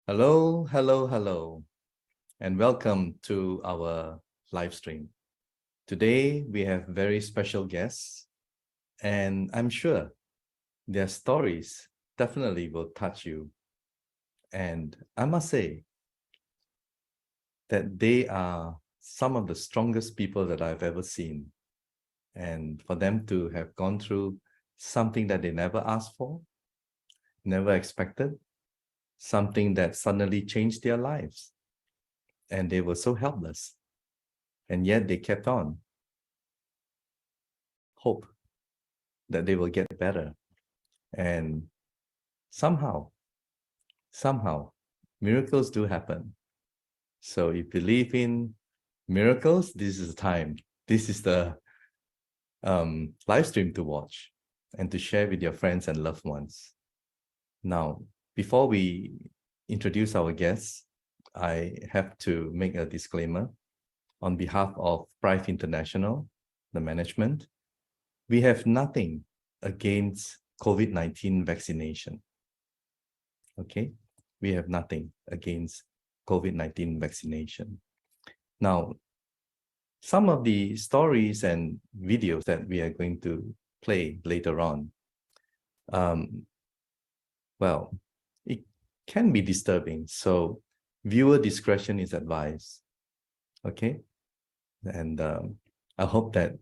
Hello, hello, hello, and welcome to our live stream. Today, we have very special guests, and I'm sure their stories definitely will touch you. And I must say that they are some of the strongest people that I've ever seen. And for them to have gone through something that they never asked for, never expected, something that suddenly changed their lives, and they were so helpless, and yet they kept on. Hope that they will get better. And somehow, miracles do happen. So if you believe in miracles, this is the time. This is the live stream to watch and to share with your friends and loved ones. Now, before we introduce our guests, I have to make a disclaimer. On behalf of Prive International, the management, we have nothing against COVID-19 vaccination. Okay, we have nothing against COVID-19 vaccination. Now, some of the stories and videos that we are going to play later on, well, it can be disturbing. So viewer discretion is advised. Okay, and I hope that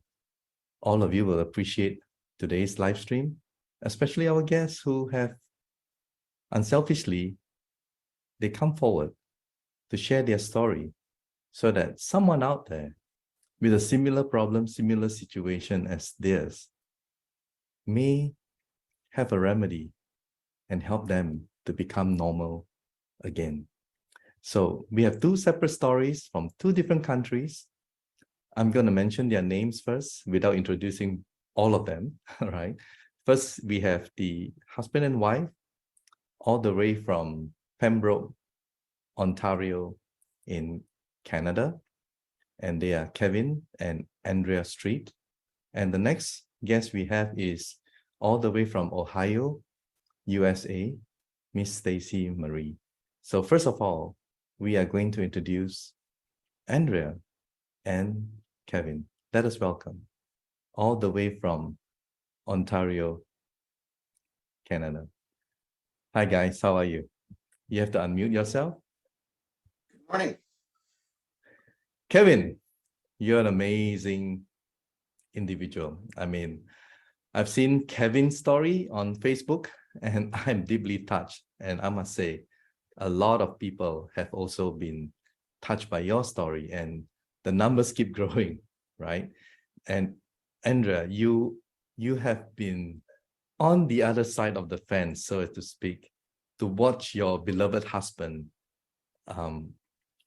all of you will appreciate today's live stream, especially our guests who have unselfishly, they come forward to share their story so that someone out there with a similar problem, similar situation as theirs may have a remedy and help them to become normal again. So we have two separate stories from two different countries. I'm going to mention their names first without introducing all of them, all right? First, we have the husband and wife all the way from Pembroke, Ontario in Canada. And they are Kevin and Andrea Street. And the next guest we have is all the way from Ohio, USA, Miss Stacy Marie. So first of all, we are going to introduce Andrea and Kevin. Let us welcome all the way from Ontario, Canada. Hi guys, how are you? You have to unmute yourself. Good morning. Kevin, you're an amazing individual. I mean, I've seen Kevin's story on Facebook and I'm deeply touched. And I must say, a lot of people have also been touched by your story and the numbers keep growing, right? And Andrea, you have been on the other side of the fence, so to speak, to watch your beloved husband,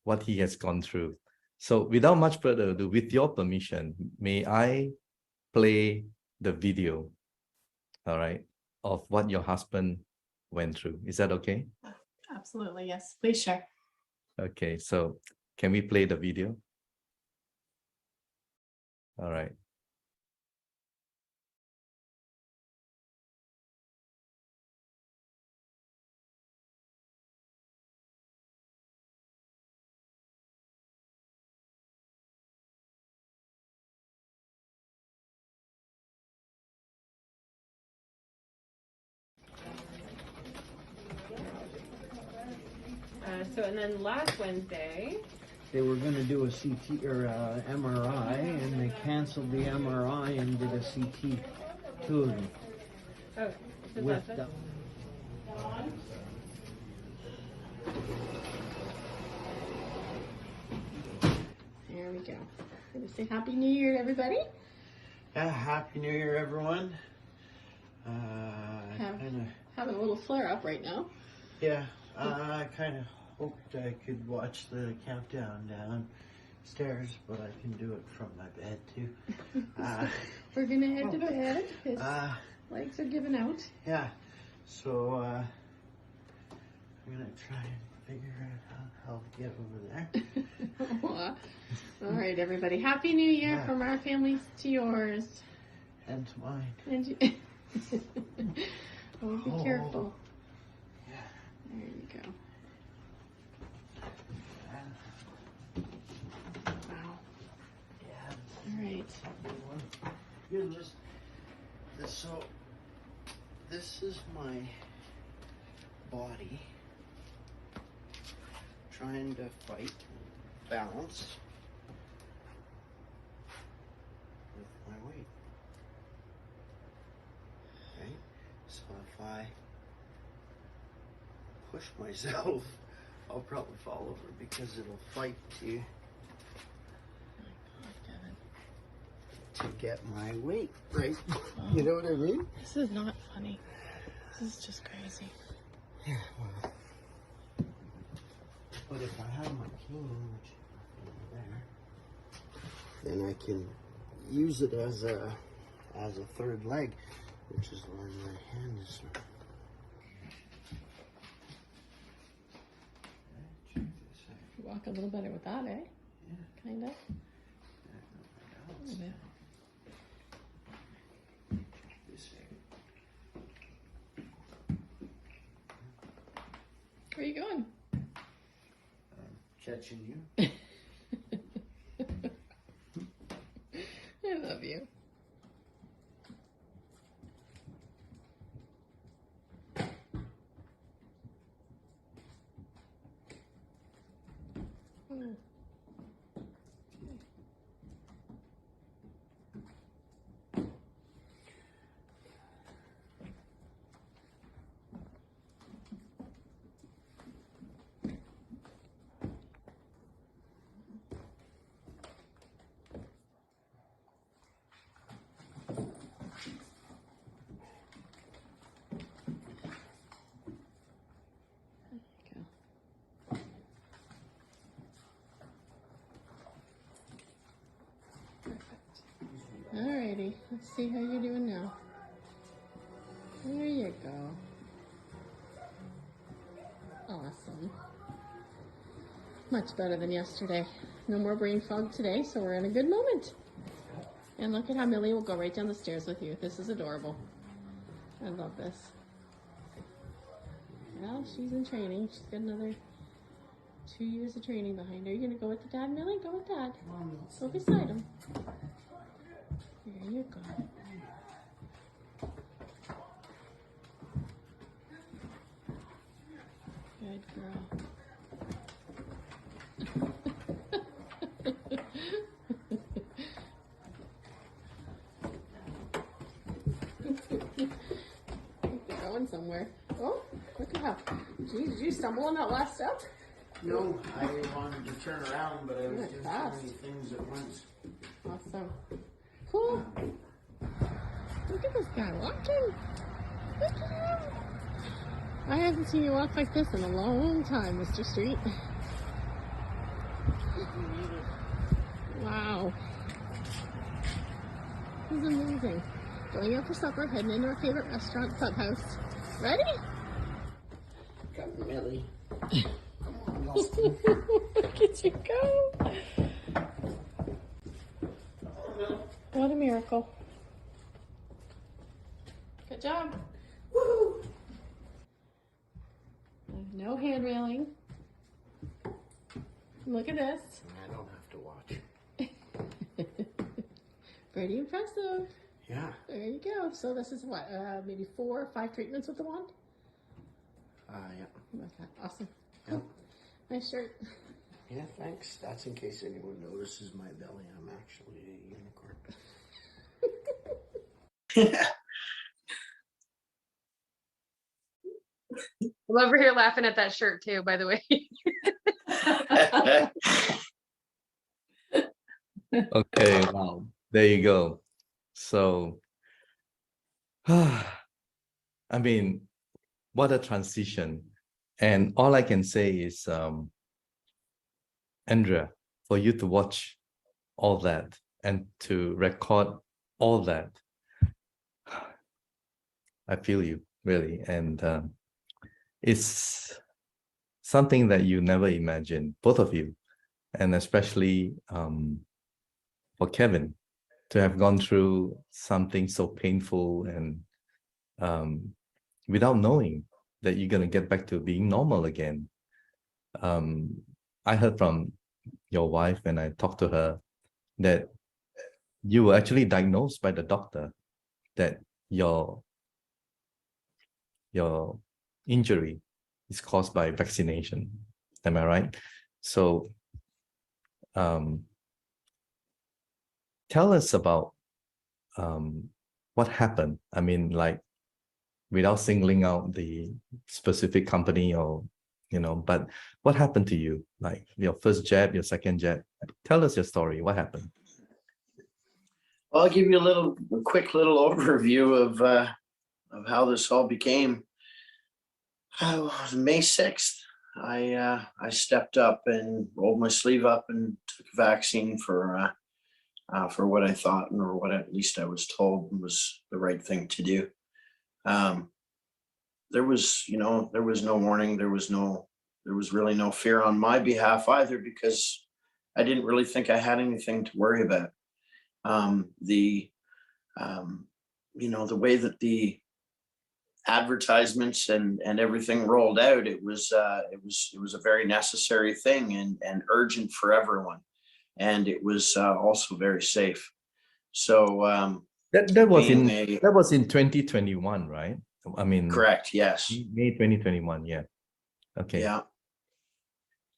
what he has gone through. So without much further ado, with your permission, may I play the video, all right, of what your husband went through? Is that okay? Absolutely, yes. Please share. Okay, so can we play the video? All right. And then last Wednesday, they were going to do a CT or MRI, and they canceled the MRI and did a CT, two of them. oh, so With that's it. There we go. Gonna say Happy New Year to everybody. Yeah, Happy New Year, everyone. Having a little flare up right now. Yeah, I kind of hoped I could watch the countdown downstairs, but I can do it from my bed too. We're gonna head to bed. His legs are giving out. Yeah, so I'm gonna try and figure out how to get over there. All right, everybody. Happy New Year Yeah. from our families to yours. And to mine. And oh, be careful. Yeah. There you go. goodness. So, this is my body trying to fight balance with my weight. Right? So if I push myself, I'll probably fall over because it'll fight to get my weight right. You know what I mean? This is not funny. This is just crazy. Yeah, well. But if I have my cane, which is there, then I can use it as a third leg, which is where my hand is. You walk a little better with that, eh? Yeah. Kind of. Yeah. Where are you going? Catching you. I love you. Hmm. Alrighty, let's see how you're doing now. There you go. Awesome. Much better than yesterday. No more brain fog today, so we're in a good moment. And look at how Millie will go right down the stairs with you. This is adorable. I love this. Well, she's in training. She's got another 2 years of training behind her. You gonna go with the dad, Millie? Go with dad. Go beside him. There you go. Good girl. You're going somewhere. Oh, look at how. Geez, did you stumble on that last step? No, I wanted to turn around, but I was You're doing fast. too many things at once. Awesome. Cool. Look at this guy walking. Look at him. I haven't seen you walk like this in a long time, Mr. Street. Wow. This is amazing. Going out for supper, heading into our favorite restaurant, Clubhouse. Ready? Got Millie. Look at you go. What a miracle. Good job. Woo! No hand railing. Look at this. I don't have to watch. Pretty impressive. Yeah. There you go. So this is what, maybe 4 or 5 treatments with the wand? Yeah. Okay, awesome. Yep. Nice shirt. Yeah, thanks. That's in case anyone notices my belly. I'm actually a unicorn. I'm over here laughing at that shirt too, by the way. Okay, wow. There you go. So, I mean, what a transition. And all I can say is, Andrea, for you to watch all that and to record all that, I feel you, really. And it's something that you never imagined, both of you, and especially for Kevin, to have gone through something so painful and without knowing that you're going to get back to being normal again. I heard from your wife when I talked to her that you were actually diagnosed by the doctor that your injury is caused by vaccination. Am I right? So tell us about what happened. I mean, like, without singling out the specific company or, but what happened to you? Like your first jab, your second jab. Tell us your story. What happened? Well, I'll give you a quick little overview of how this all became. It was May 6th. I stepped up and rolled my sleeve up and took a vaccine for what I thought, or what at least I was told was the right thing to do. There was no warning. There was really no fear on my behalf either, because I didn't really think I had anything to worry about. The way that the advertisements and everything rolled out, it was a very necessary thing and urgent for everyone, and it was also very safe. So that was in 2021, right? I mean, correct. Yes. May 2021. Yeah. Okay.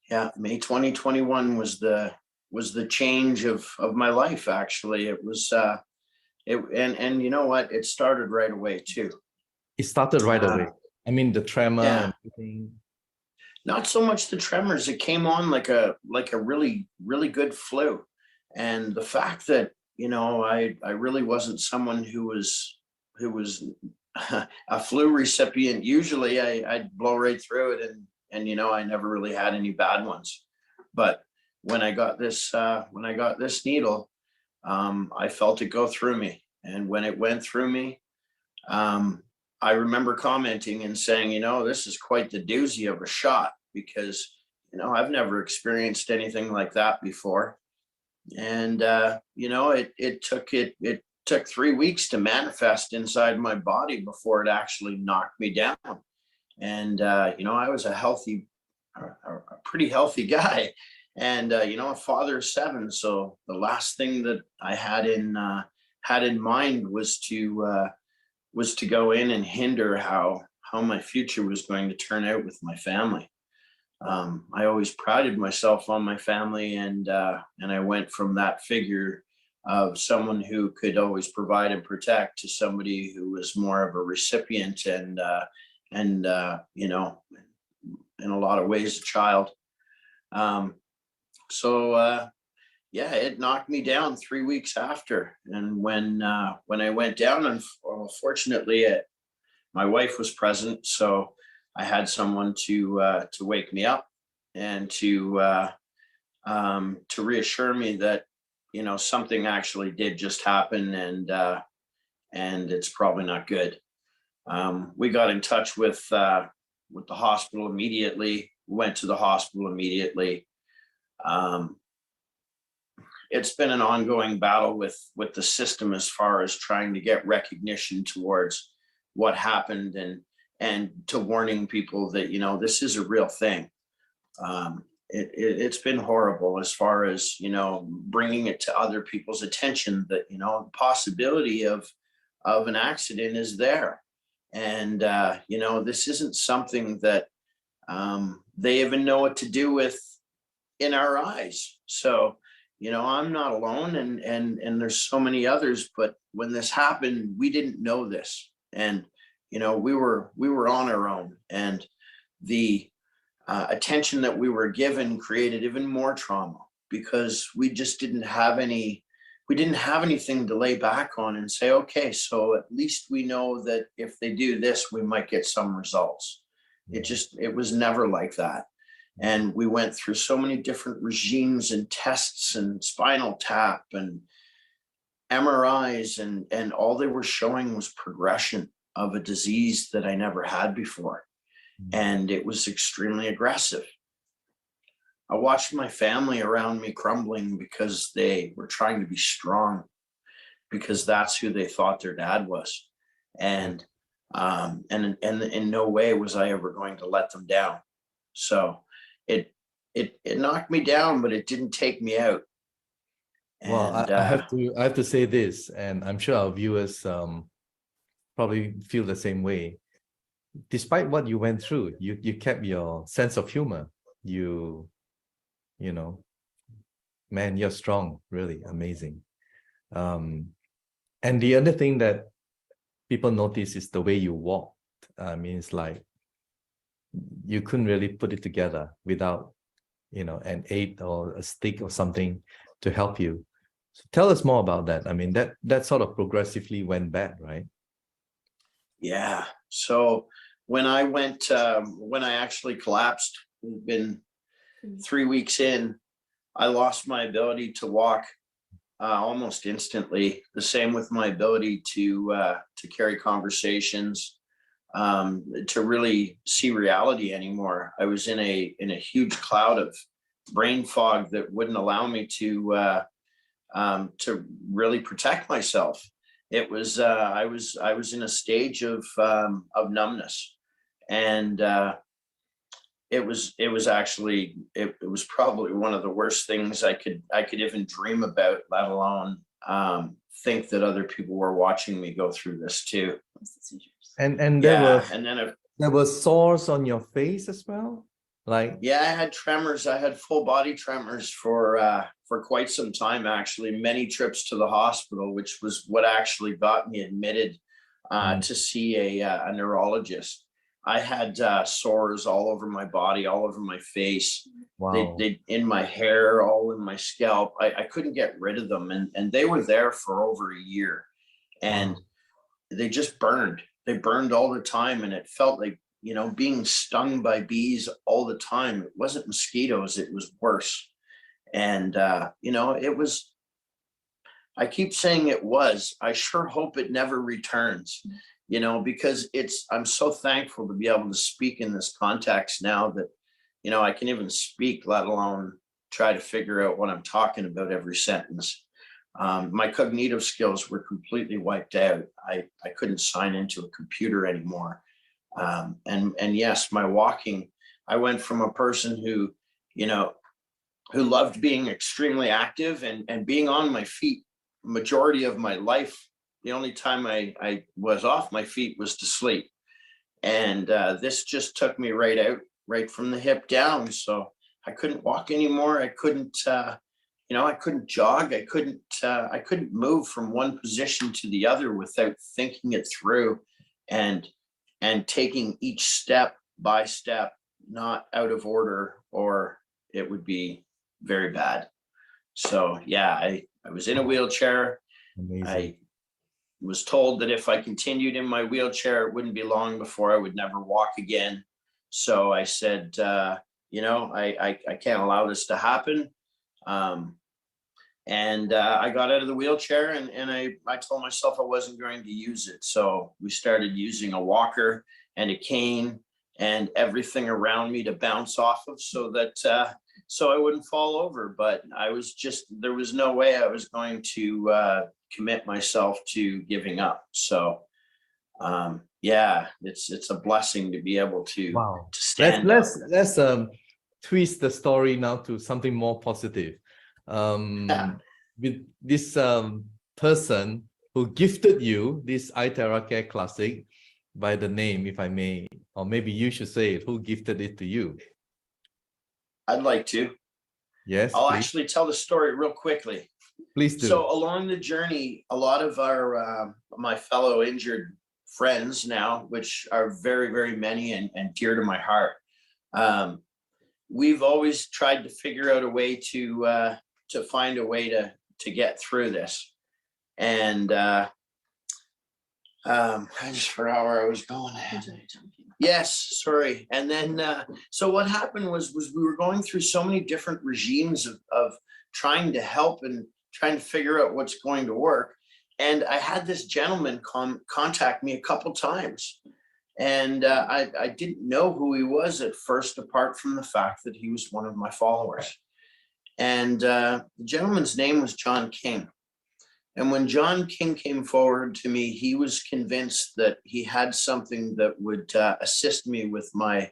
Yeah. May 2021 was the change of my life. Actually, it was and you know what? It started right away too. It started right away. I mean, the tremor and everything. Not so much the tremors. It came on like a really, really good flu. And the fact that, I really wasn't someone who was a flu recipient. Usually I'd blow right through it, and I never really had any bad ones. But when I got this needle, I felt it go through me. And when it went through me, I remember commenting and saying, this is quite the doozy of a shot, because, I've never experienced anything like that before. And, it took 3 weeks to manifest inside my body before it actually knocked me down. And, I was a pretty healthy guy, and, a father of 7. So the last thing that I had in mind was to go in and hinder how my future was going to turn out with my family. I always prided myself on my family, and I went from that figure of someone who could always provide and protect to somebody who was more of a recipient and in a lot of ways a child. Yeah, it knocked me down 3 weeks after. And when I went down, and fortunately, my wife was present, so I had someone to wake me up and to reassure me that something actually did just happen, and it's probably not good. We got in touch with the hospital immediately. Went to the hospital immediately. It's been an ongoing battle with the system as far as trying to get recognition towards what happened, and to warning people that, this is a real thing. It's been horrible as far as, bringing it to other people's attention that, the possibility of an accident is there. And, this isn't something that they even know what to do with in our eyes. So, I'm not alone, and there's so many others, but when this happened, we didn't know this. And, we were on our own, and the attention that we were given created even more trauma, because we just didn't have anything to lay back on and say, okay, so at least we know that if they do this, we might get some results. It was never like that. And we went through so many different regimes and tests and spinal tap and MRIs, and all they were showing was progression of a disease that I never had before. And it was extremely aggressive. I watched my family around me crumbling because they were trying to be strong, because that's who they thought their dad was. And in no way was I ever going to let them down. So it knocked me down, but it didn't take me out. Well, And I have to say this, and I'm sure our viewers probably feel the same way. Despite what you went through, you kept your sense of humor. You know, man, you're strong, really amazing. And the other thing that people notice is the way you walked. I mean, it's like you couldn't really put it together without, an aid or a stick or something to help you. So tell us more about that. I mean, that sort of progressively went bad, right? yeah, so when I actually collapsed, it's been 3 weeks in, I lost my ability to walk almost instantly. The same with my ability to carry conversations, to really see reality anymore. I was in a huge cloud of brain fog that wouldn't allow me to really protect myself. It was I was in a stage of numbness, and it was actually it was probably one of the worst things I could even dream about, let alone think that other people were watching me go through this too. And Yeah, and then there were sores on your face as well, like yeah, I had tremors. I had full body tremors for quite some time, actually. Many trips to the hospital, which was what actually got me admitted to see a neurologist. I had sores all over my body, all over my face. wow. They in my hair, all in my scalp. I couldn't get rid of them, and they were there for over a year, and Wow. they just burned. They burned all the time, and it felt like, being stung by bees all the time. It wasn't mosquitoes, it was worse. And it was, I keep saying it was, I sure hope it never returns, because I'm so thankful to be able to speak in this context now that, I can even speak, let alone try to figure out what I'm talking about every sentence. My cognitive skills were completely wiped out. I couldn't sign into a computer anymore. And yes, my walking, I went from a person who loved being extremely active and being on my feet majority of my life. The only time I was off my feet was to sleep. And this just took me right from the hip down. So I couldn't walk anymore. I couldn't jog. I couldn't move from one position to the other without thinking it through and taking each step by step, not out of order, or it would be very bad. So yeah, I was in a wheelchair. Amazing. I was told that if I continued in my wheelchair, it wouldn't be long before I would never walk again. So I said, I can't allow this to happen. And I got out of the wheelchair, and I told myself I wasn't going to use it. So we started using a walker and a cane and everything around me to bounce off of, so that so I wouldn't fall over. But there was no way I was going to commit myself to giving up. So yeah, it's a blessing to be able to Wow. stand Let's twist the story now to something more positive. With this person who gifted you this Iteracare Classic by the name, if I may, or maybe you should say it, who gifted it to you? I'd like to. Yes, I'll please. actually tell the story real quickly. Please do. So along the journey, a lot of our my fellow injured friends now, which are very, very many and dear to my heart, we've always tried to figure out a way to find a way to get through this. And I just forgot where I was going. Yes, sorry. And then so what happened was we were going through so many different regimes of trying to help and trying to figure out what's going to work. And I had this gentleman contact me a couple times. And I didn't know who he was at first, apart from the fact that he was one of my followers. And the gentleman's name was John King. And when John King came forward to me, he was convinced that he had something that would assist me with my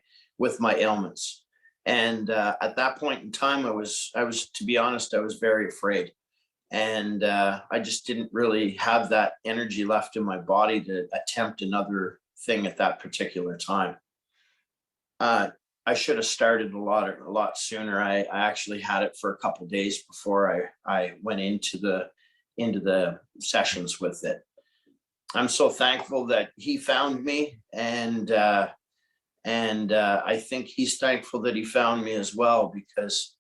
ailments. And at that point in time, I was, to be honest, I was very afraid. And I just didn't really have that energy left in my body to attempt another thing at that particular time. I should have started a lot sooner. I actually had it for a couple of days before I went into the sessions with it. I'm so thankful that he found me, and I think he's thankful that he found me as well, because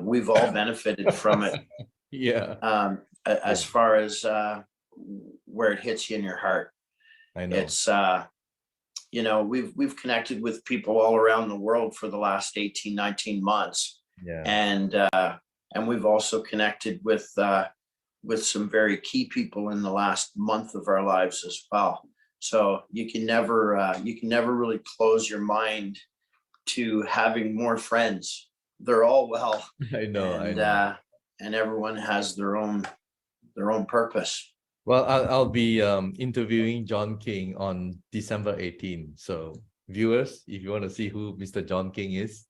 we've all benefited from it. Yeah, As far as where it hits you in your heart. I know. It's you know, we've connected with people all around the world for the last 18, 19 months. Yeah, And we've also connected with some very key people in the last month of our lives as well. So you can never really close your mind to having more friends. They're all well. I know. I And know. and everyone has their own purpose. Well, I'll be interviewing John King on December 18th. So viewers, if you want to see who Mr. John King is,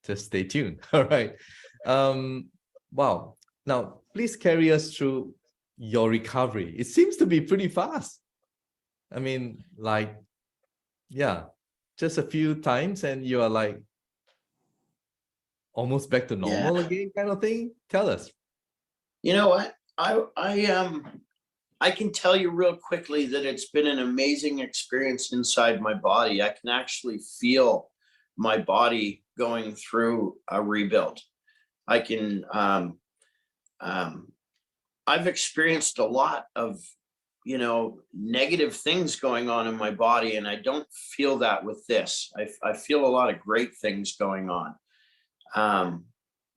just stay tuned. All right. Wow. Now, please carry us through your recovery. It seems to be pretty fast. I mean, like, yeah, just a few times and you are like almost back to normal again, kind of thing. Tell us. You know what? I can tell you real quickly that it's been an amazing experience inside my body. I can actually feel my body going through a rebuild. I can, I've experienced a lot of, you know, negative things going on in my body, and I don't feel that with this. I feel a lot of great things going on.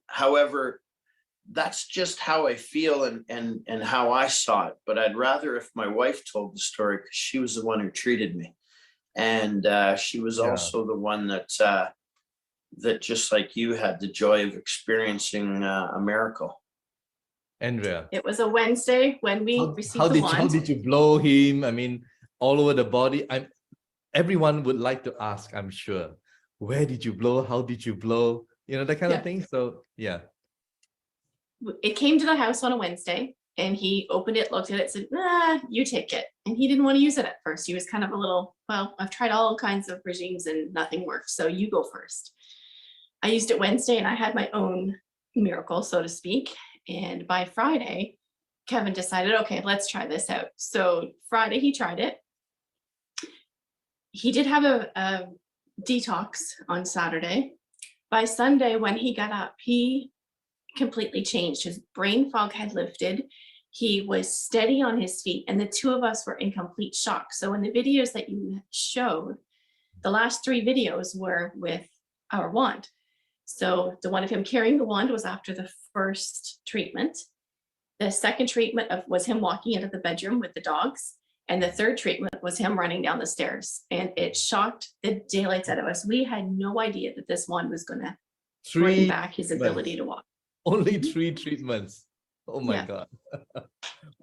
However, that's just how I feel and how I saw it. But I'd rather if my wife told the story, because she was the one who treated me. And she was also the one that that just like you had the joy of experiencing a miracle. Andrea, It was a Wednesday when we received the wand. how did you blow him? I mean, all over the body. Everyone would like to ask, I'm sure, where did you blow? How did you blow? You know, that kind of thing. So yeah. It came to the house on a Wednesday and he opened it, looked at it, said, nah, you take it. And he didn't want to use it at first. He was kind of a little, well, I've tried all kinds of regimes and nothing worked. So you go first. I used it Wednesday and I had my own miracle, so to speak. And by Friday, Kevin decided, okay, let's try this out. So Friday, he tried it. He did have a detox on Saturday. By Sunday, when he got up, he completely changed. His brain fog had lifted. He was steady on his feet, and the two of us were in complete shock. So in the videos that you showed, the last 3 videos were with our wand. So the one of him carrying the wand was after the first treatment. The second treatment was him walking into the bedroom with the dogs. And the third treatment was him running down the stairs. And it shocked the daylights out of us. We had no idea that this wand was going to bring back his ability to walk. Only 3 treatments. Oh my God.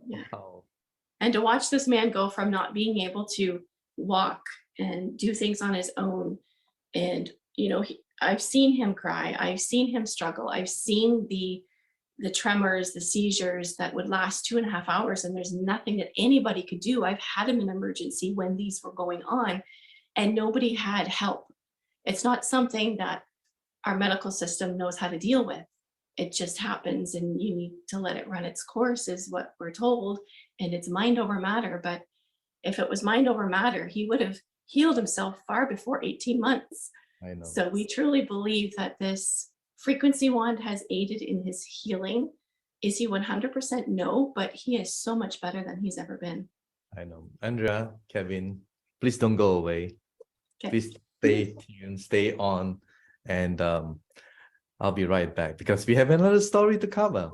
Yeah. Wow. And to watch this man go from not being able to walk and do things on his own. And, you know, I've seen him cry. I've seen him struggle. I've seen the tremors, the seizures that would last 2.5 hours. And there's nothing that anybody could do. I've had him in emergency when these were going on and nobody had help. It's not something that our medical system knows how to deal with. It just happens and you need to let it run its course is what we're told. And it's mind over matter. But if it was mind over matter, he would have healed himself far before 18 months. I know. So we truly believe that this frequency wand has aided in his healing. Is he 100%? No, but he is so much better than he's ever been. I know. Andrea, Kevin, please don't go away. Okay. Please stay tuned, stay on, and I'll be right back because we have another story to cover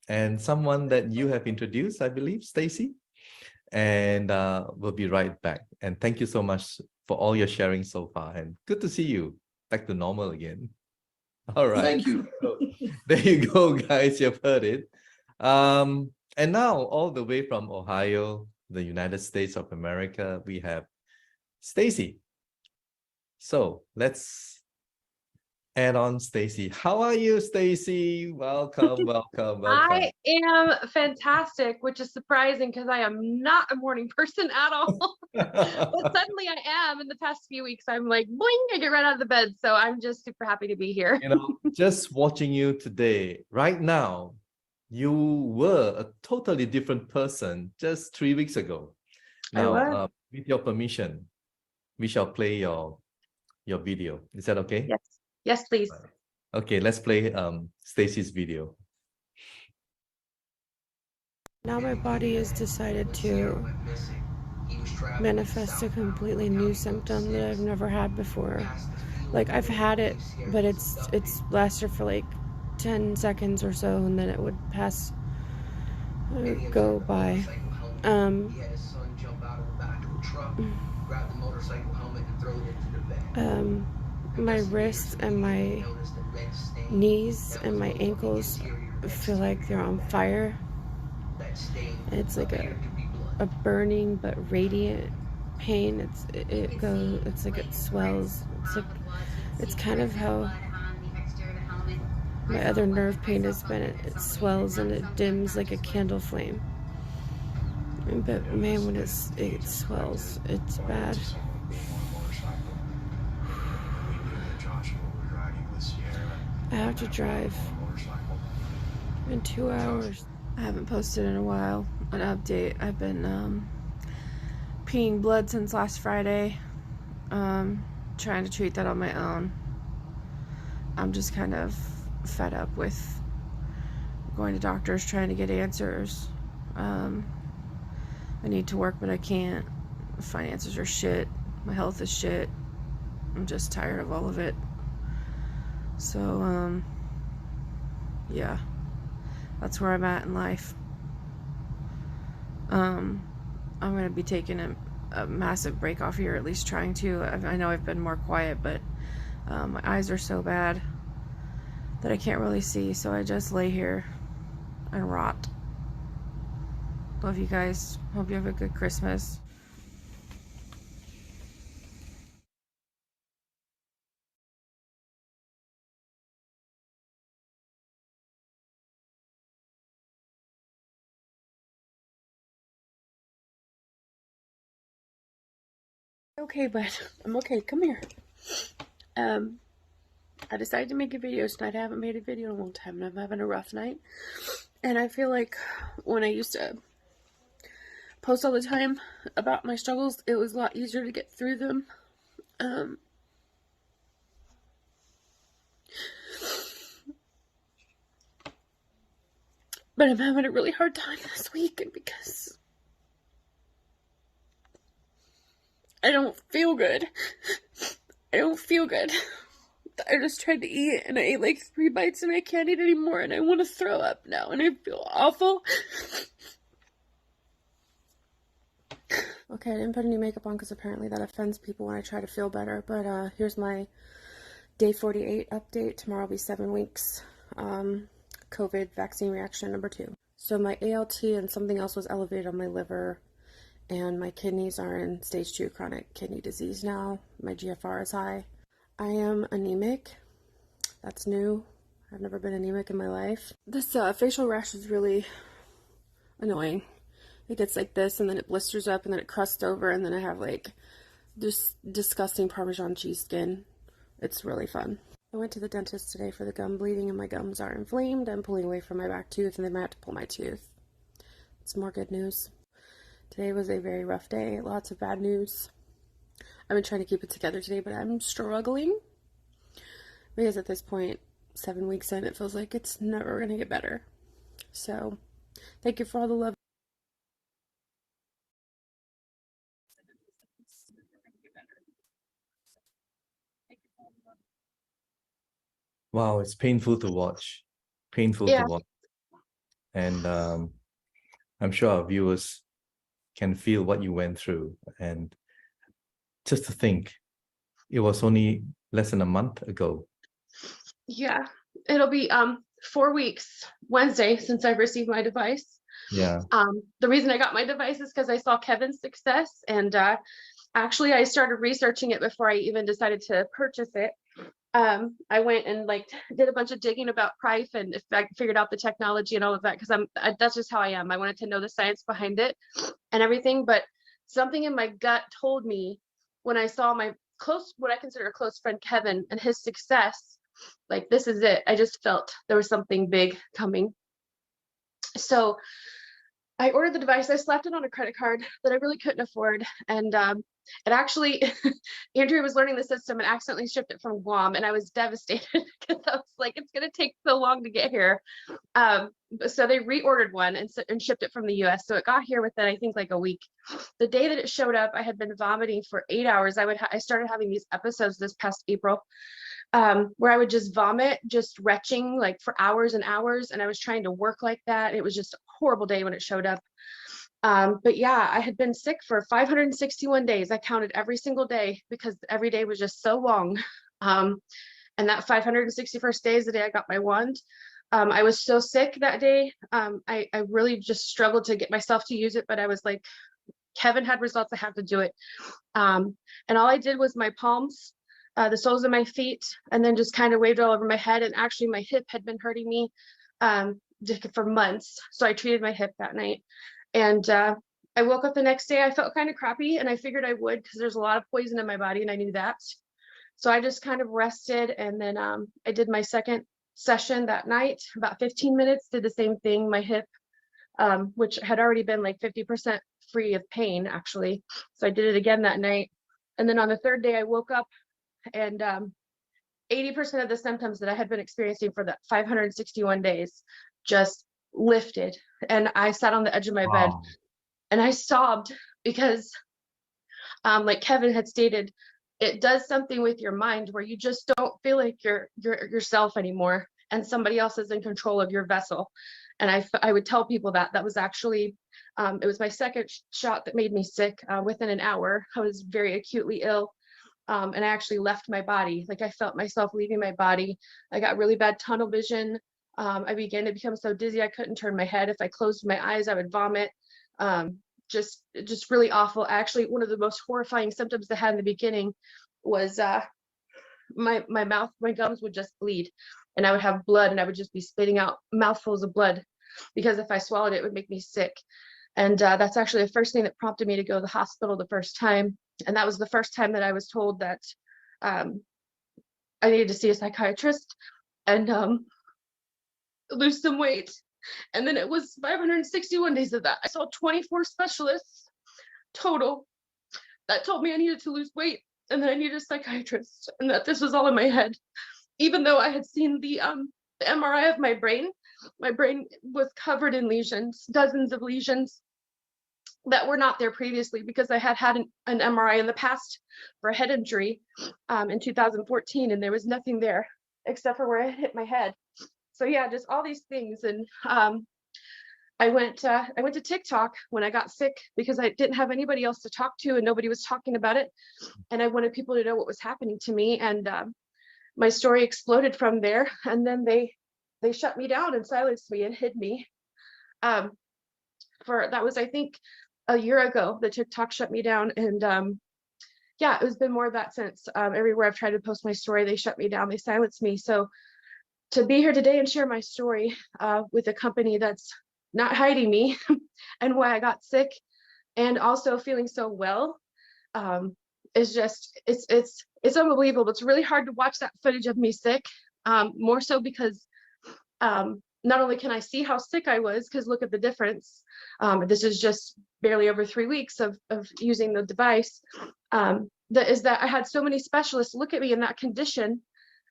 and someone that you have introduced, I believe, Stacy, and we'll be right back. And thank you so much for all your sharing so far, and good to see you back to normal again. All right. Thank you. So, there you go, guys. You've heard it. And now, all the way from Ohio, the United States of America, we have Stacy. So let's add on Stacy. How are you, Stacy? Welcome, welcome, welcome. I am fantastic, which is surprising because I am not a morning person at all. But suddenly I am. In the past few weeks, I'm like, boing, I get right out of the bed. So I'm just super happy to be here. You know, just watching you today, right now, you were a totally different person just 3 weeks ago. I was. Now, with your permission, we shall play your video. Is that okay? Yes. Yes, please. Okay, let's play Stacy's video. Now my body has decided to manifest a completely new symptom that I've never had before. Like, I've had it, but it's lasted for like 10 seconds or so, and then it would go by. My wrists and my knees and my ankles feel like they're on fire. It's like a burning but radiant pain. It's like it swells. It's kind of how my other nerve pain has been. It swells and it dims like a candle flame. But man, when it swells, it's bad. I have to drive in 2 hours. I haven't posted in a while an update. I've been peeing blood since last Friday. Trying to treat that on my own. I'm just kind of fed up with going to doctors trying to get answers. I need to work, but I can't. Finances are shit. My health is shit. I'm just tired of all of it. So, yeah, that's where I'm at in life. I'm going to be taking a massive break off here, at least trying to. I know I've been more quiet, but my eyes are so bad that I can't really see, so I just lay here and rot. Love you guys. Hope you have a good Christmas. Okay, bud. I'm okay. Come here. I decided to make a video tonight. I haven't made a video in a long time, and I'm having a rough night. And I feel like when I used to post all the time about my struggles, it was a lot easier to get through them. But I'm having a really hard time this week because I don't feel good. I don't feel good. I just tried to eat and I ate like 3 bites and I can't eat anymore and I want to throw up now and I feel awful. Okay, I didn't put any makeup on because apparently that offends people when I try to feel better, but here's my day 48 update. Tomorrow will be 7 weeks. COVID vaccine reaction number 2. So my ALT and something else was elevated on my liver, and my kidneys are in stage 2 chronic kidney disease now. My GFR is high. I am anemic. That's new. I've never been anemic in my life. This facial rash is really annoying. It gets like this, and then it blisters up, and then it crusts over, and then I have like this disgusting Parmesan cheese skin. It's really fun. I went to the dentist today for the gum bleeding, and my gums are inflamed. I'm pulling away from my back tooth, and they might have to pull my tooth. It's more good news. Today was a very rough day. Lots of bad news. I've been trying to keep it together today, but I'm struggling. Because at this point, 7 weeks in, it feels like it's never going to get better. So, thank you for all the love. Wow, it's painful to watch. Painful to watch. And I'm sure our viewers can feel what you went through. And just to think, it was only less than a month ago. Yeah, it'll be 4 weeks Wednesday since I've received my device. Yeah. The reason I got my device is because I saw Kevin's success, and actually I started researching it before I even decided to purchase it. I went and like did a bunch of digging about Prife and if I figured out the technology and all of that, because that's just how I am. I wanted to know the science behind it and everything. But something in my gut told me when I saw my what I consider a close friend, Kevin, and his success, like, this is it. I just felt there was something big coming. So I ordered the device. I slapped it on a credit card that I really couldn't afford. And it actually, Andrea was learning the system and accidentally shipped it from Guam. And I was devastated because I was like, it's going to take so long to get here. So they reordered one and shipped it from the US. So it got here within, I think, like a week. The day that it showed up, I had been vomiting for 8 hours. I started having these episodes this past April where I would just vomit, just retching like for hours and hours. And I was trying to work like that. It was just a horrible day when it showed up. But yeah, I had been sick for 561 days. I counted every single day because every day was just so long. And that 561st day is the day I got my wand. I was so sick that day. I really just struggled to get myself to use it, but I was like, Kevin had results, I have to do it. And all I did was my palms, the soles of my feet, and then just kind of waved all over my head. And actually my hip had been hurting me for months. So I treated my hip that night. And I woke up the next day, I felt kind of crappy, and I figured I would because there's a lot of poison in my body and I knew that. So I just kind of rested, and then I did my second session that night, about 15 minutes, did the same thing, my hip, which had already been like 50% free of pain actually. So I did it again that night. And then on the third day I woke up and 80% of the symptoms that I had been experiencing for that 561 days just lifted. And I sat on the edge of my bed and I sobbed because like Kevin had stated, it does something with your mind where you just don't feel like you're yourself anymore and somebody else is in control of your vessel. And I would tell people that was actually, it was my second shot that made me sick. Within an hour, I was very acutely ill. And I actually left my body. Like I felt myself leaving my body. I got really bad tunnel vision. I began to become so dizzy I couldn't turn my head. If I closed my eyes, I would vomit. Just really awful. Actually, one of the most horrifying symptoms I had in the beginning was my mouth, my gums would just bleed, and I would have blood, and I would just be spitting out mouthfuls of blood because if I swallowed it, it would make me sick. And that's actually the first thing that prompted me to go to the hospital the first time. And that was the first time that I was told that I needed to see a psychiatrist and lose some weight. And then it was 561 days of that. I saw 24 specialists total that told me I needed to lose weight and that I needed a psychiatrist and that this was all in my head. Even though I had seen the MRI of my brain was covered in lesions, dozens of lesions that were not there previously because I had an MRI in the past for a head injury in 2014, and there was nothing there except for where I hit my head. So yeah, just all these things. And I went to TikTok when I got sick because I didn't have anybody else to talk to and nobody was talking about it. And I wanted people to know what was happening to me. And my story exploded from there. And then they shut me down and silenced me and hid me. That was, I think, a year ago, the TikTok shut me down. And yeah, it's been more of that since. Everywhere I've tried to post my story, they shut me down, they silenced me. So to be here today and share my story with a company that's not hiding me and why I got sick and also feeling so well is just, it's unbelievable. It's really hard to watch that footage of me sick, more so because not only can I see how sick I was, because look at the difference. This is just barely over 3 weeks of using the device. That I had so many specialists look at me in that condition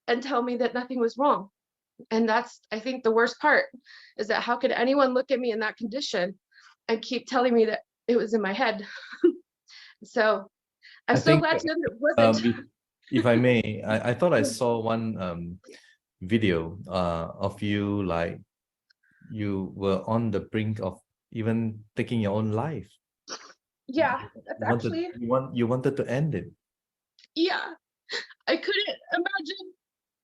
and tell me that nothing was wrong. And that's, I think, the worst part is that how could anyone look at me in that condition and keep telling me that it was in my head? So I'm so glad to know that it wasn't. If I may, I thought I saw one video of you, like you were on the brink of even taking your own life. Yeah, that's you wanted to end it. Yeah, I couldn't imagine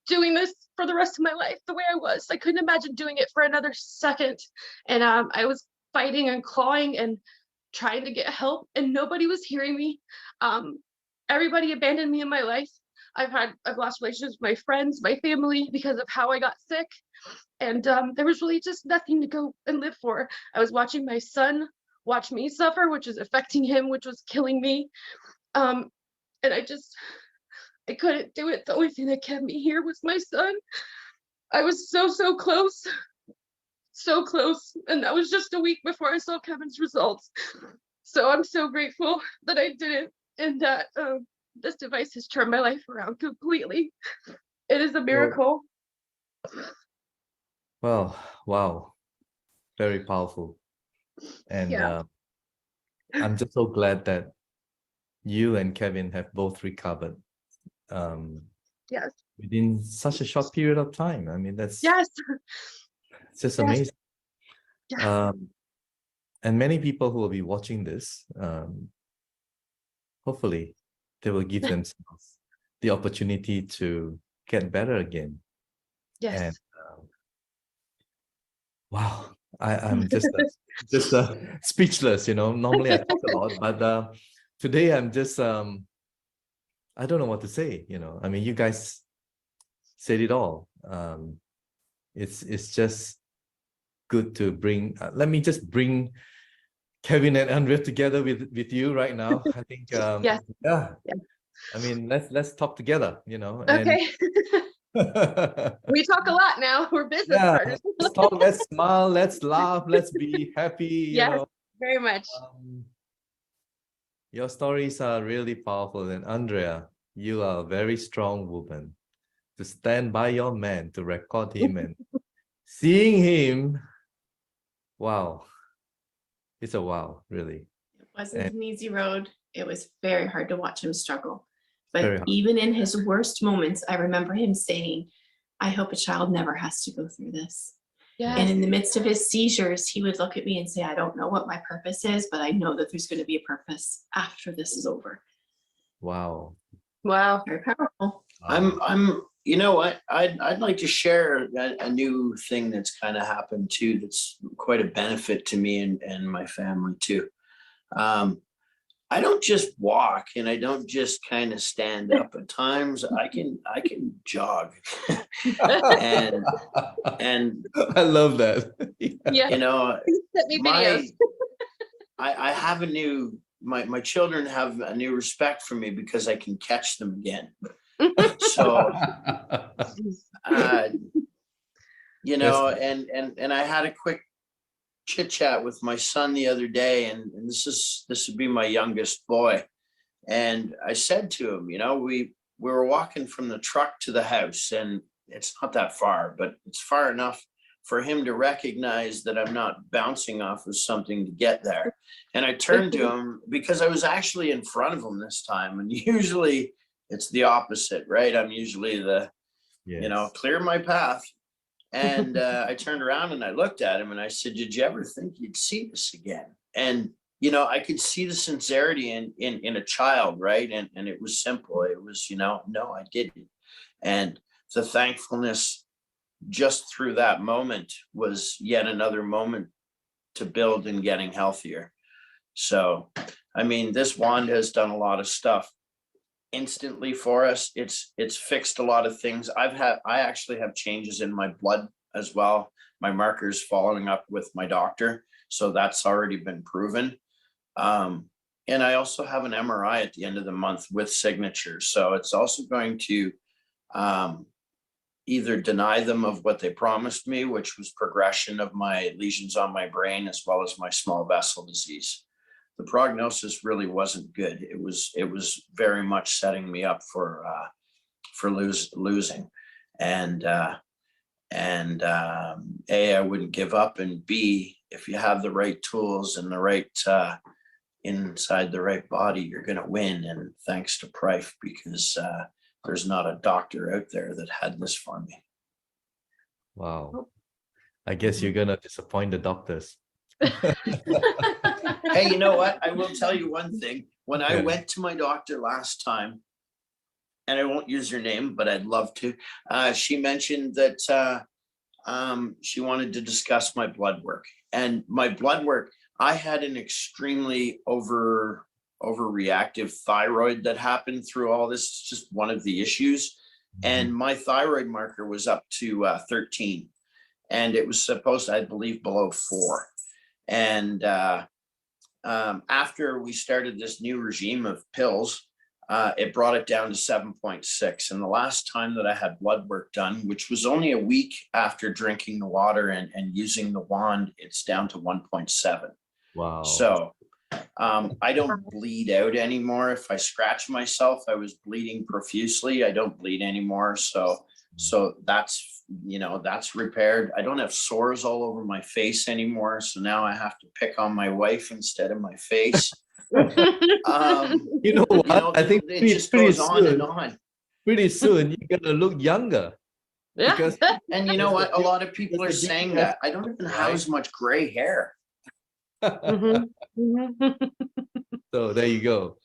doing this for the rest of my life the way I was. I couldn't imagine doing it for another second. And I was fighting and clawing and trying to get help and nobody was hearing me. Everybody abandoned me in my life. I've lost relationships with my friends, my family, because of how I got sick. And there was really just nothing to go and live for. I was watching my son watch me suffer, which was affecting him, which was killing me. And I couldn't do it. The only thing that kept me here was my son. I was so close, so close. And that was just a week before I saw Kevin's results. So I'm so grateful that I did it, and that this device has turned my life around completely. It is a miracle. Well, wow, very powerful. And Yeah. I'm just so glad that you and Kevin have both recovered Yes. within such a short period of time. I mean, that's Yes. it's just Yes. amazing. Yes. And many people who will be watching this, hopefully they will give themselves the opportunity to get better again. Yes. And wow, I'm just speechless. Normally I talk a lot, but today I'm just I don't know what to say. I mean, you guys said it all. It's just good to bring. Let me just bring Kevin and Andrea together with you right now. I think Yes. yeah. Yeah. I mean, let's talk together. And Okay. We talk a lot now. We're business yeah, partners. let's talk, let's smile, let's laugh, let's be happy. Yes, very much. Your stories are really powerful, and Andrea, you are a very strong woman to stand by your man, to record him and seeing him. Wow, it's a wow, really. It wasn't an easy road. It was very hard to watch him struggle. Very But hard. even in his worst moments, I remember him saying, I hope a child never has to go through this. Yes. And in the midst of his seizures, he would look at me and say, I don't know what my purpose is, but I know that there's going to be a purpose after this is over. Wow. Wow. Very powerful. You know what? I'd like to share a new thing that's kind of happened too. That's quite a benefit to me and my family too. I don't just walk and I don't just kind of stand up. At times I can jog. and I love that. Yeah. you know, Send me videos. I have a new my children have a new respect for me because I can catch them again. So and I had a quick chit chat with my son the other day, and this would be my youngest boy, and I said to him, we were walking from the truck to the house, and it's not that far, but it's far enough for him to recognize that I'm not bouncing off of something to get there. And I turned to him because I was actually in front of him this time, and usually it's the opposite, right? I'm usually the clear my path. And I turned around and I looked at him and I said, did you ever think you'd see this again? And, I could see the sincerity in a child, right? And it was simple. It was, no, I didn't. And the thankfulness just through that moment was yet another moment to build in getting healthier. So, I mean, this wand has done a lot of stuff instantly for us. It's fixed a lot of things. I actually have changes in my blood as well. My markers following up with my doctor. So that's already been proven. And I also have an MRI at the end of the month with signatures. So it's also going to either deny them of what they promised me, which was progression of my lesions on my brain, as well as my small vessel disease. The prognosis really wasn't good. It was very much setting me up for losing. And A, I wouldn't give up, and B, if you have the right tools and the right inside the right body, you're going to win. And thanks to Prife, because there's not a doctor out there that had this for me. Wow. I guess you're gonna disappoint the doctors. Hey, you know what? I will tell you one thing. When I went to my doctor last time, and I won't use her name, but I'd love to, she mentioned that she wanted to discuss my blood work. And my blood work, I had an extremely overreactive thyroid that happened through all this. It's just one of the issues. And my thyroid marker was up to 13, and it was supposed to, I believe, below 4. And after we started this new regime of pills, it brought it down to 7.6. And the last time that I had blood work done, which was only a week after drinking the water and using the wand, it's down to 1.7. Wow. So I don't bleed out anymore. If I scratch myself, I was bleeding profusely. I don't bleed anymore. So that's, you know, that's repaired. I don't have sores all over my face anymore. So now I have to pick on my wife instead of my face. You know what? I think it just goes on and on. Pretty soon you're gonna look younger. Yeah. Because And you know what? A lot of people are saying that. I don't even have as much gray hair. So there you go.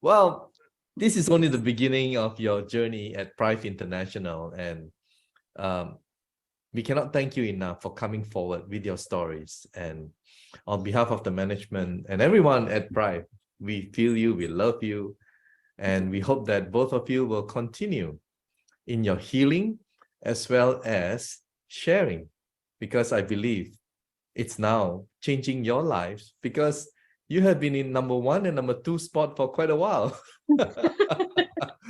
Well, this is only the beginning of your journey at Prive International, and we cannot thank you enough for coming forward with your stories. And on behalf of the management and everyone at Prive, we feel you, we love you, and we hope that both of you will continue in your healing as well as sharing, because I believe it's now changing your lives, because you have been in #1 and #2 spot for quite a while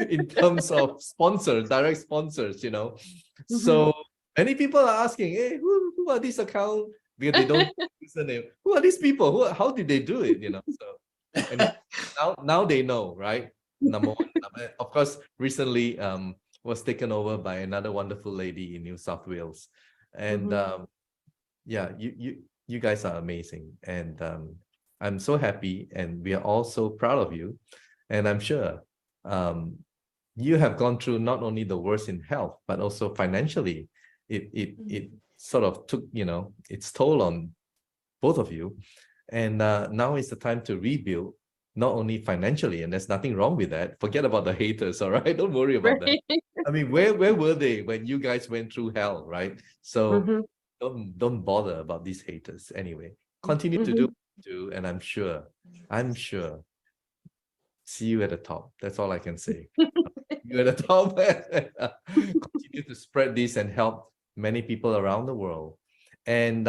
in terms of sponsors, direct sponsors, you know. So many people are asking, hey, who are these accounts? Because they don't use the name. Who are these people? How did they do it? You know, so and now they know, right? #1. Of course, recently was taken over by another wonderful lady in New South Wales. And yeah, you guys are amazing. And I'm so happy, and we are all so proud of you. And I'm sure you have gone through not only the worst in health, but also financially. It sort of took, you know, its toll on both of you. And now is the time to rebuild, not only financially, and there's nothing wrong with that. Forget about the haters, all right? Don't worry about that. I mean, where were they when you guys went through hell, right? So don't bother about these haters anyway. Continue to do what you do, and I'm sure, see you at the top. That's all I can say. You at the top. Continue to spread this and help many people around the world. And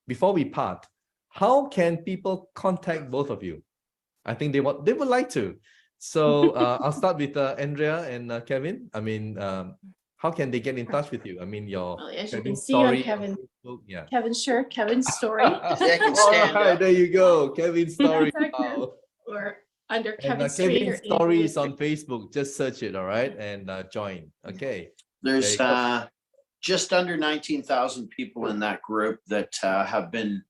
before we part, how can people contact both of you? I think they would like to. So I'll start with Andrea and Kevin. I mean, how can they get in touch with you? I mean, your As you Kevin can see on story. Kevin, Yeah. Kevin's story. I can stand All right, up. there you go. Kevin's story. Contact him. Wow. Or under And Kevin's Street. Kevin's story is on Facebook. Just search it, all right, and join. Okay. There's There you go. just under 19,000 people in that group that have been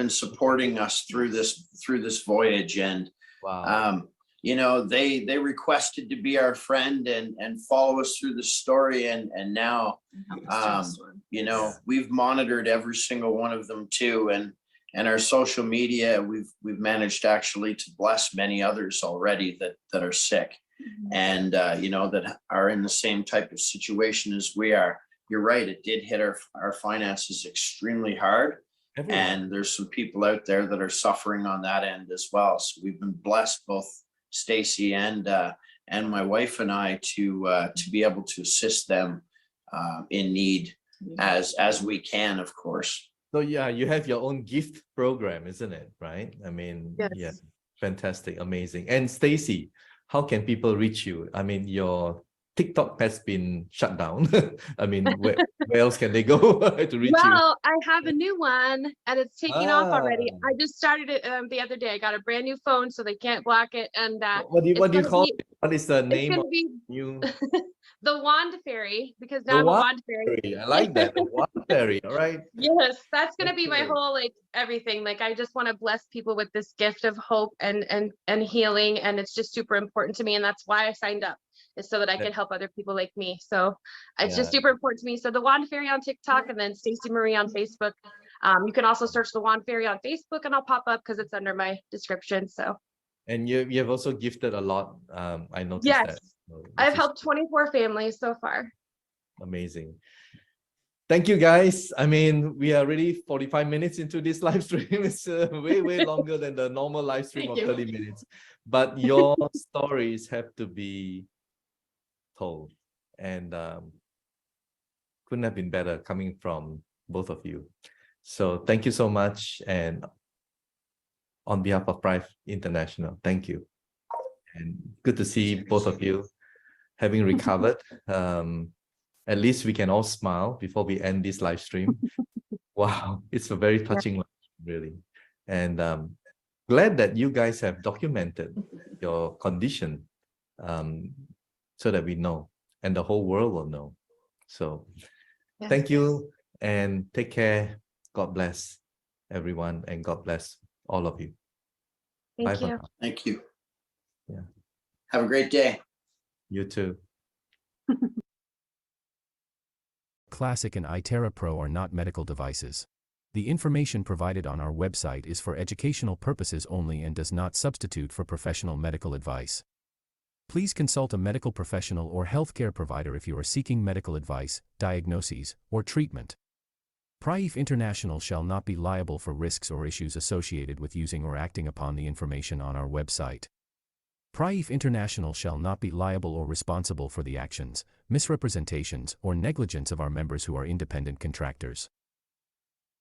supporting us through this voyage. And Wow. you know, they requested to be our friend and follow us through the story. And now, you know, we've monitored every single one of them too. And our social media, we've managed actually to bless many others already that are sick and, you know, that are in the same type of situation as we are. You're right. It did hit our finances extremely hard. Everyone. And there's some people out there that are suffering on that end as well. So we've been blessed, both Stacy and my wife and I, to be able to assist them in need as we can, of course. So yeah, you have your own gift program, isn't it? Right? I mean, Yes. yeah, fantastic, amazing. And Stacy, how can people reach you? I mean, your TikTok has been shut down. I mean, where else can they go to reach you? Well, I have a new one and it's taking off already. Ah. I just started it the other day. I got a brand new phone so they can't block it. And What do you it's gonna call be- it? What is the it's name gonna of be you? the Wand Fairy, because now The I'm a Wand Wand Fairy. I like that. The Wand Fairy. All right. Yes, that's gonna be my Okay. whole like everything. Like I just want to bless people with this gift of hope and healing, and it's just super important to me, and that's why I signed up, is so that I Yeah. can help other people like me. So it's just Yeah. super important to me. So the Wand Fairy on TikTok, and then Stacey Marie on Facebook. You can also search the Wand Fairy on Facebook, and I'll pop up because it's under my description. So And you have also gifted a lot. I noticed yes, that. So, which I've is helped 24 families so far. amazing. thank you, guys. I mean, we are already 45 minutes into this live stream. It's way longer than the normal live stream of Thank you. 30 minutes. But your stories have to be told. And couldn't have been better coming from both of you. So thank you so much. And on behalf of Prive International, thank you. And good to see both of you having recovered. At least we can all smile before we end this live stream. Wow, it's a very touching live stream, really. And glad that you guys have documented your condition so that we know and the whole world will know. So thank you and take care. God bless everyone and God bless all of you. Thank Bye for you. now. Thank you. Yeah. Have a great day. You too. Classic and Itera Pro are not medical devices. The information provided on our website is for educational purposes only and does not substitute for professional medical advice. Please consult a medical professional or healthcare provider if you are seeking medical advice, diagnoses, or treatment. Prive International shall not be liable for risks or issues associated with using or acting upon the information on our website. Prive International shall not be liable or responsible for the actions, misrepresentations, or negligence of our members who are independent contractors.